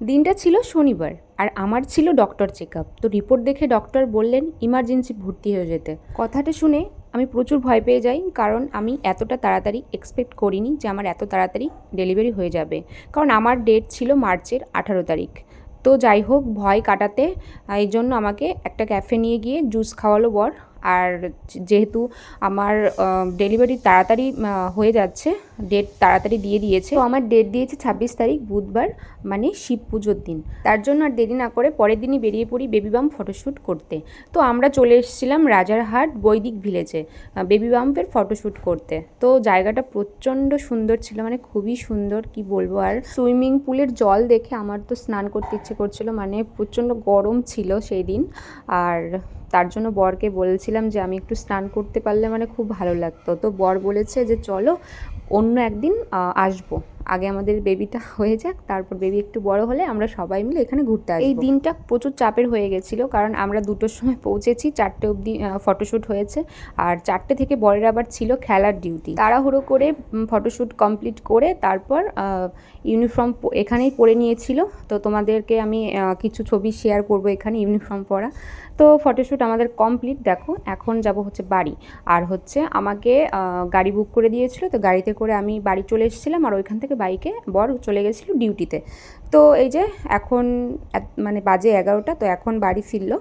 দিনটা ছিল শনিবার আর আমার ছিল ডক্টর চেক আপ। তো রিপোর্ট দেখে ডক্টর বললেন ইমার্জেন্সি ভর্তি হয়ে যেতে। কথাটা শুনে আমি প্রচুর ভয় পেয়ে যাই, কারণ আমি এতটা তাড়াতাড়ি এক্সপেক্ট করিনি যে আমার এত তাড়াতাড়ি ডেলিভারি হয়ে যাবে। কারণ আমার ডেট ছিল মার্চের 18 তারিখ। তো যাই হোক, ভয় কাটাতে এই জন্য আমাকে একটা ক্যাফে নিয়ে গিয়ে জুস খাওয়ালো বর। আর যেহেতু আমার ডেলিভারি তাড়াতাড়ি হয়ে যাচ্ছে, ডেট তাড়াতাড়ি দিয়ে দিয়েছে, তো আমার ডেট দিয়েছে 26 তারিখ বুধবার, মানে শিব পুজোর দিন। তার জন্য আর দেরি না করে পরের দিনই বেরিয়ে পড়ি বেবি বাম্প ফটোশ্যুট করতে। তো আমরা চলে এসেছিলাম রাজারহাট বৈদিক ভিলেজে বেবি বাম্পের ফটোশ্যুট করতে। তো জায়গাটা প্রচণ্ড সুন্দর ছিল, মানে খুবই সুন্দর, কি বলবো। আর সুইমিং পুলের জল দেখে আমার তো স্নান করতে ইচ্ছে করছিল, মানে প্রচণ্ড গরম ছিল সেই দিন। আর তার জন্য বরকে বলছিলাম যে আমি একটু স্নান করতে পারলে মানে খুব ভালো লাগতো। তো বর বলেছে যে চলো অন্য একদিন আসবো, আগে আমাদের বেবিটা হয়ে যাক, তারপর বেবি একটু বড় হলে আমরা সবাই মিলে এখানে ঘুরতে আসবো। এই দিনটা প্রচুর চাপের হয়ে গেছিলো, কারণ আমরা 2টোর সময় পৌঁছেছি, 4টে অবধি ফটোশ্যুট হয়েছে। আর 4টে থেকে বরের আবার ছিল খেলার ডিউটি। তাড়াহুড়ো করে ফটোশ্যুট কমপ্লিট করে তারপর ইউনিফর্ম এখানেই পরে নিয়েছিল। তো তোমাদেরকে আমি কিছু ছবি শেয়ার করব এখানে ইউনিফর্ম পরা। তো ফটোশ্যুট আমাদের কমপ্লিট। দেখো এখন যাব হচ্ছে বাড়ি। আর হচ্ছে আমাকে গাড়ি বুক করে দিয়েছিল, তো গাড়িতে করে আমি বাড়ি চলে এসেছিলাম, আর ওইখান থেকে বাইকে বর চলে গেছিলো ডিউটিতে। তো এই যে এখন মানে বাজে 11টা, তো এখন বাড়ি ফিরলো।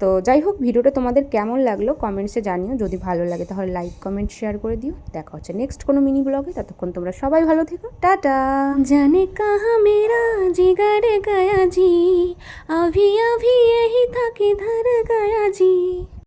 তো যাই হোক, ভিডিওটা তোমাদের কেমন লাগলো কমেন্টসে জানিও। যদি ভালো লাগে তাহলে লাইক কমেন্ট শেয়ার করে দিও। দেখা হচ্ছে নেক্সট কোনো মিনি ব্লগে। ততক্ষণ তোমরা সবাই ভালো থেকো, টাটা। জানে কাহা মেরা জিগার গয়া জি, अभी अभी यही था किधर गया जी।